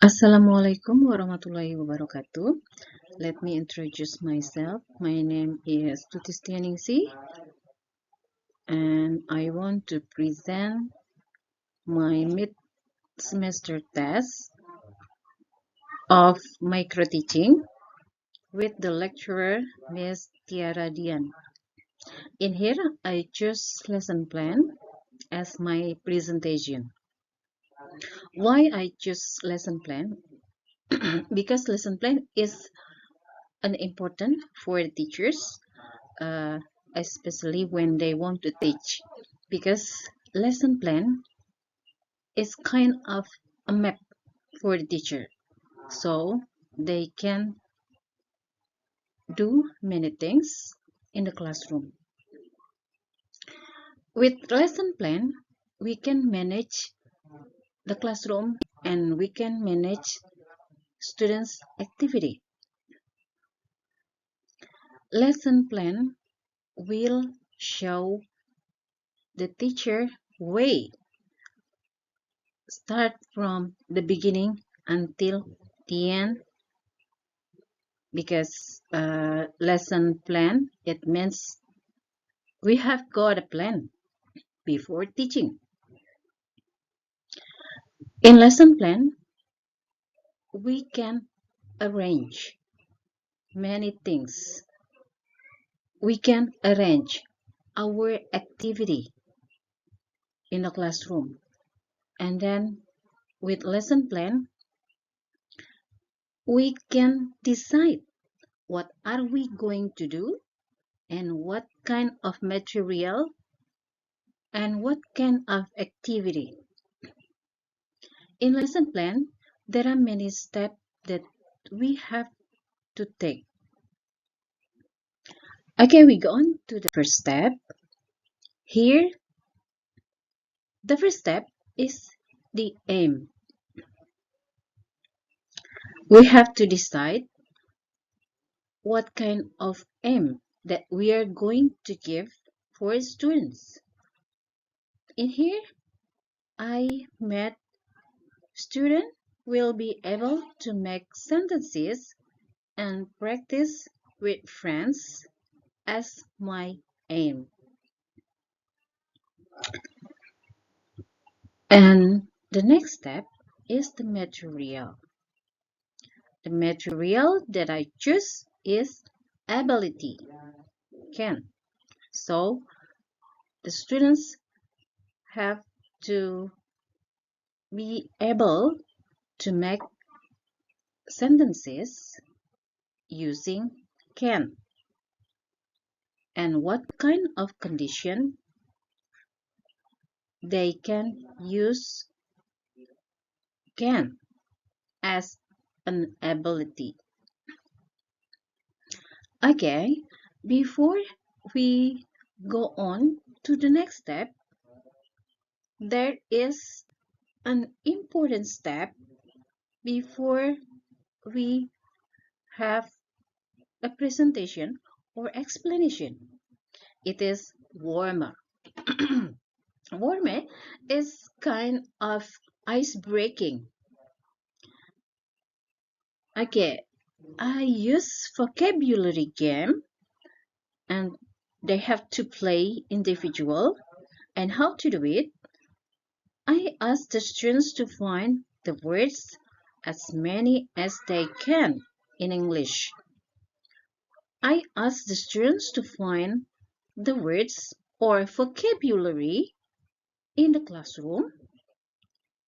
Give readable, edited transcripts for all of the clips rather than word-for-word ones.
Assalamualaikum warahmatullahi wabarakatuh. Let me introduce myself. My name is Tutistianingsi and I want to present my mid-semester test of micro teaching with the lecturer Miss Tiara Dian. In here, I choose lesson plan as my presentation. Why I choose lesson plan? Because lesson plan is an important for the teachers, uh, especially when they want to teach, because lesson plan is kind of a map for the teacher, so they can do many things in the classroom. With lesson plan, we can manage the classroom and we can manage students' activity. Lesson plan will show the teacher way, start from the beginning until the end, because lesson plan, it means we have got a plan before teaching. In lesson plan, we can arrange many things. We can arrange our activity in the classroom, and then with lesson plan, we can decide what are we going to do and what kind of material and what kind of activity. In lesson plan, there are many steps that we have to take. Okay, we go on to the first step. Here, the first step is the aim. We have to decide what kind of aim that we are going to give for students. In here, I met students will be able to make sentences and practice with friends as my aim. And the next step is the material. The material that I choose is ability, can. So the students have to be able to make sentences using can. And what kind of condition they can use can as an ability. Okay, before we go on to the next step, there is an important step before we have a presentation or explanation. It is warm-up. Warm-up is kind of ice-breaking. Okay, I use vocabulary game and they have to play individual. And how to do it? I ask the students to find the words as many as they can in English. I ask the students to find the words or vocabulary in the classroom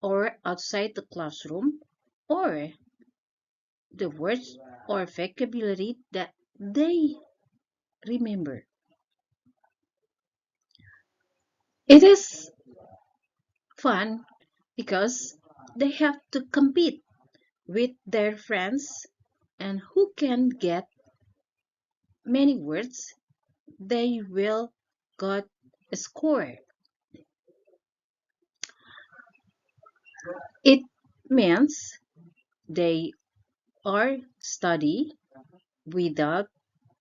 or outside the classroom, or the words or vocabulary that they remember. It is fun because they have to compete with their friends, and who can get many words, they will got a score. It means they are study without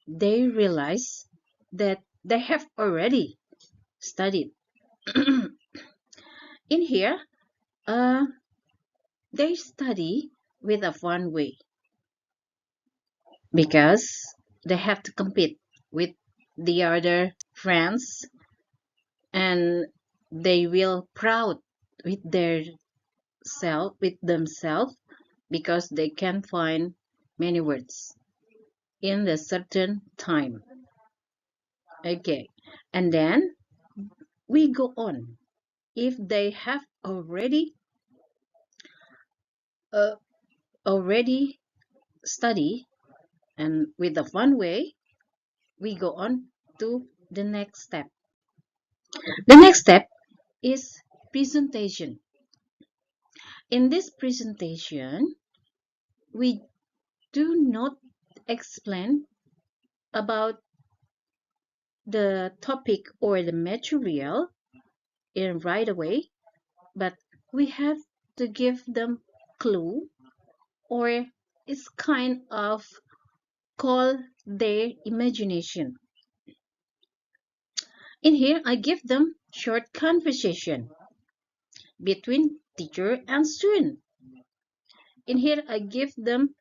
they realize that they have already studied. In here, they study with a fun way because they have to compete with the other friends and they will proud with their with themselves because they can find many words in a certain time. Okay, and then we go on. If they have uh, already study and with a fun way, we go on to the next step. The next step is presentation. In this presentation, we do not explain about the topic or the material in right away, but we have to give them clue or it's kind of call their imagination. In here, I give them short conversation between teacher and student. In here, I give them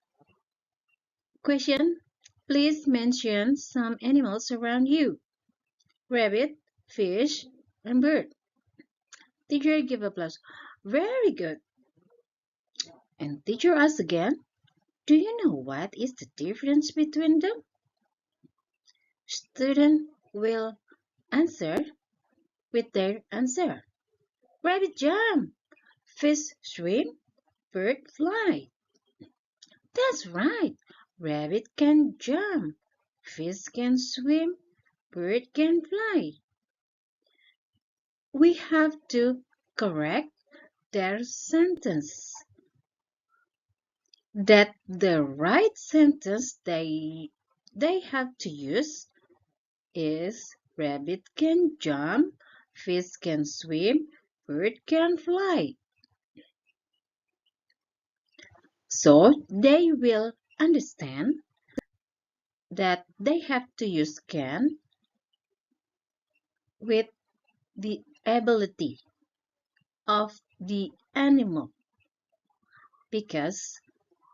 question. Please mention some animals around you. Rabbit, fish, and bird. Teacher give applause. Very good. And teacher asks again, do you know what is the difference between them? Student will answer with their answer. Rabbit jump, fish swim, bird fly. That's right. Rabbit can jump, fish can swim, bird can fly. We have to correct their sentence. That the right sentence they have to use is rabbit can jump, fish can swim, bird can fly. So they will understand that they have to use can with the ability of the animal because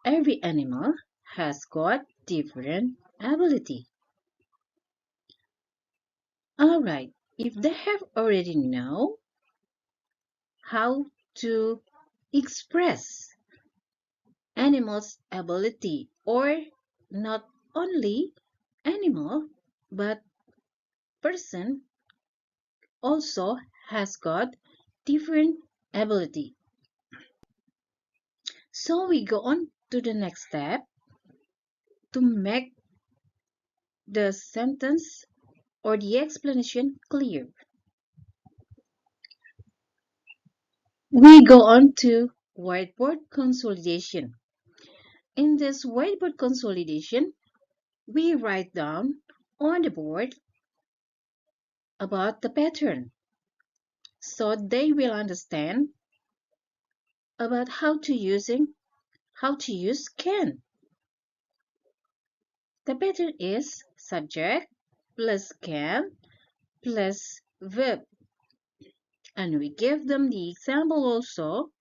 every animal has got different ability. Alright, if they have already know how to express animals' ability or not only animal but person also has got different ability. So we go on to the next step to make the sentence or the explanation clear. We go on to whiteboard consolidation. In this whiteboard consolidation, we write down on the board about the pattern so they will understand about how to use can. The pattern is subject plus can plus verb. And we give them the example also,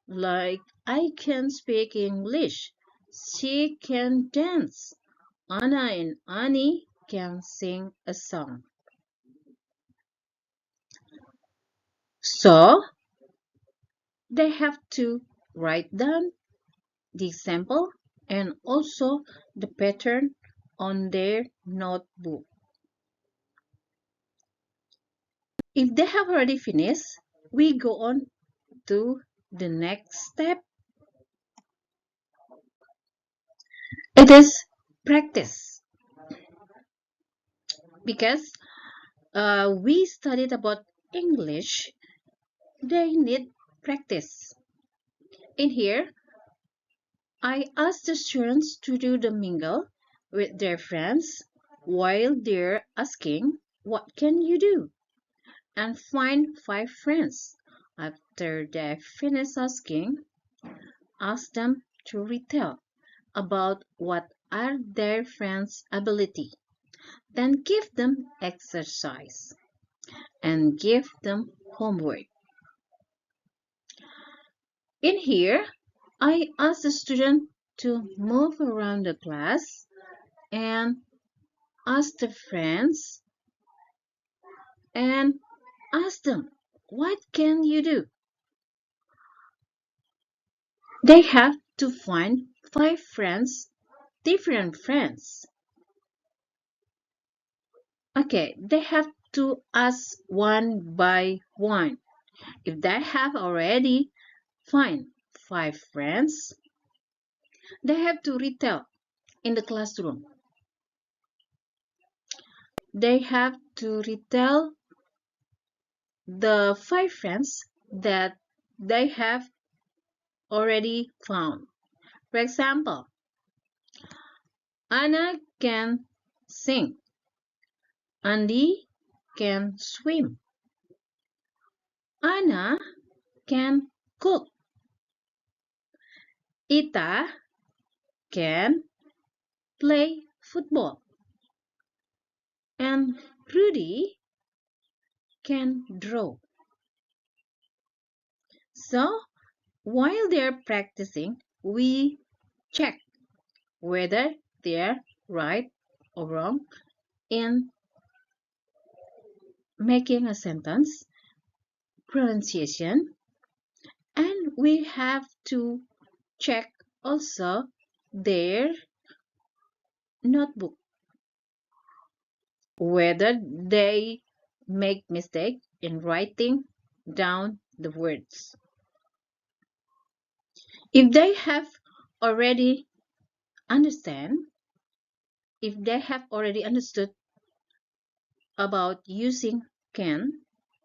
like I can speak English, she can dance, Anna and Annie can sing a song. So they have to write down the example and also the pattern on their notebook. If they have already finished, we go on to the next step. It is practice because we studied about English, they need practice. In here, I asked the students to do the mingle with their friends while they're asking, what can you do? And find 5 friends. After they finish asking, ask them to retell about what are their friends' ability. Then give them exercise and give them homework. In here, I ask the student to move around the class and ask their friends and ask them, what can you do? They have to find 5 friends, different friends. Okay, they have to ask one by one. If they have already find 5 friends, they have to retell in the classroom. They have to retell the 5 friends that they have already found. For example, Anna can sing. Andy can swim. Anna can cook. Ita can play football. And Rudy can draw. So, while they're practicing, we check whether they're right or wrong in making a sentence, pronunciation, and we have to check also their notebook, whether they make mistake in writing down the words. If they have already understand, if they have already understood about using can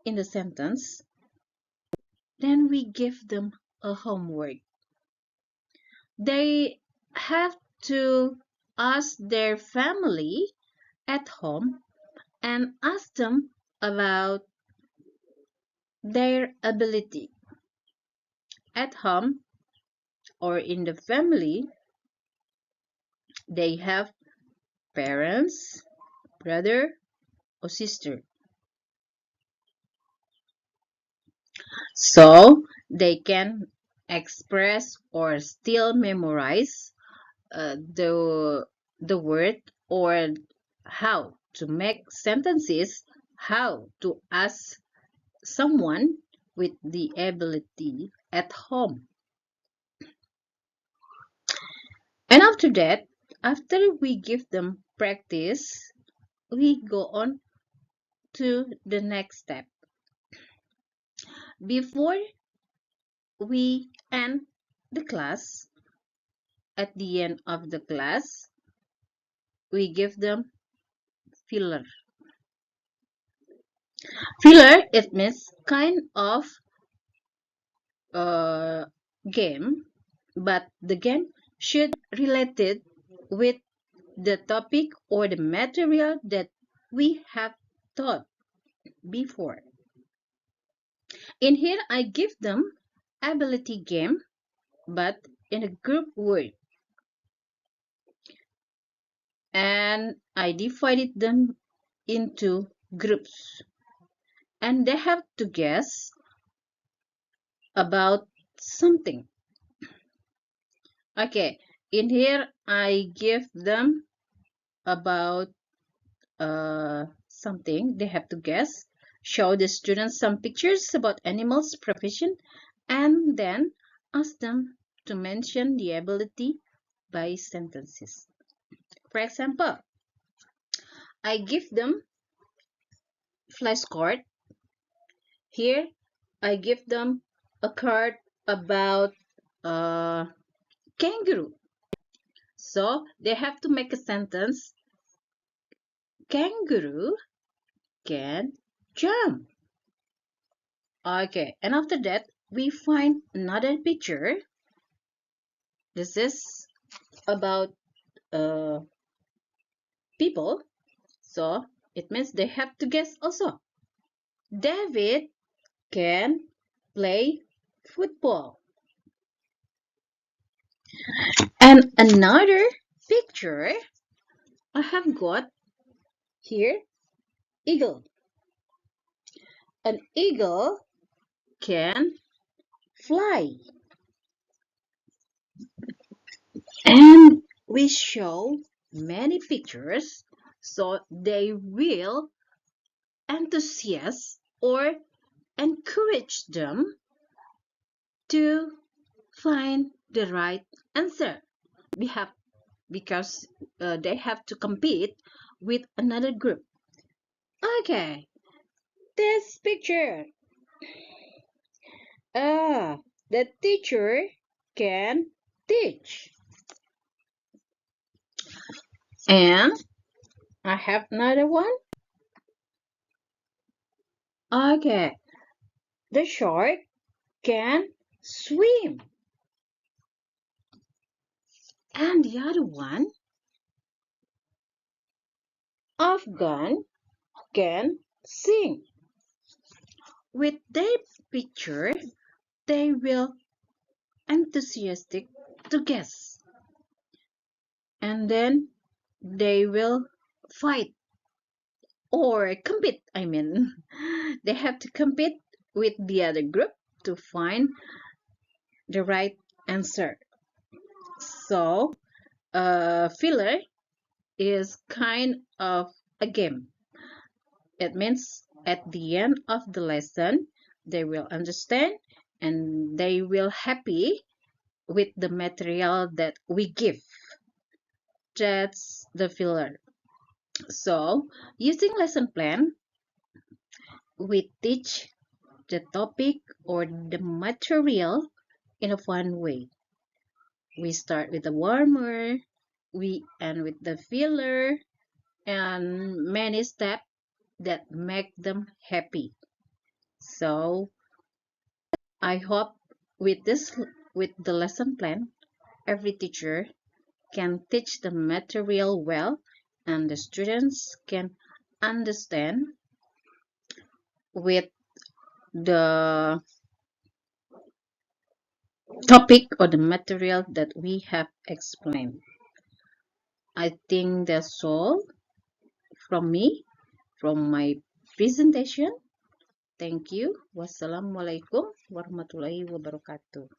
in the sentence, then we give them a homework. They have to ask their family at home and ask them about their ability. At home or in the family, they have parents, brother, or sister. So they can express or still memorize the word or how to make sentences, how to ask someone with the ability at home. And after that, after we give them practice, we go on to the next step. Before we end the class, at the end of the class, we give them filler. Filler, it means kind of game, but the game should related with the topic or the material that we have taught before. In here, I give them ability game, but in a group word. And I divided them into groups. And they have to guess about something. Okay, in here, I give them about something they have to guess. Show the students some pictures about animals profession and then ask them to mention the ability by sentences. For example, I give them flashcard. Here I give them a card about uh, kangaroo. So they have to make a sentence. Kangaroo can jump. Okay, and after that, we find another picture. This is about people, so it means they have to guess also. David can play football. And another picture I have got here, eagle. An eagle can fly. we show many pictures so they will enthusiast or encourage them to find the right answer. We have because they have to compete with another group. Okay, this picture. The teacher can teach. And I have another one. Okay, the shark can swim. And the other one, Afghan can sing. With their picture, they will enthusiastic to guess. And then they will fight or compete. I mean, they have to compete with the other group to find the right answer. So, filler is kind of a game. It means at the end of the lesson, they will understand and they will happy with the material that we give. That's the filler. So, using lesson plan, we teach the topic or the material in a fun way. We start with the warmer, we end with the filler, and many steps that make them happy. So I hope with the lesson plan, every teacher can teach the material well and the students can understand with the topic or the material that we have explained. I think that's all from me, from my presentation. Thank you. Wassalamualaikum warahmatullahi wabarakatuh.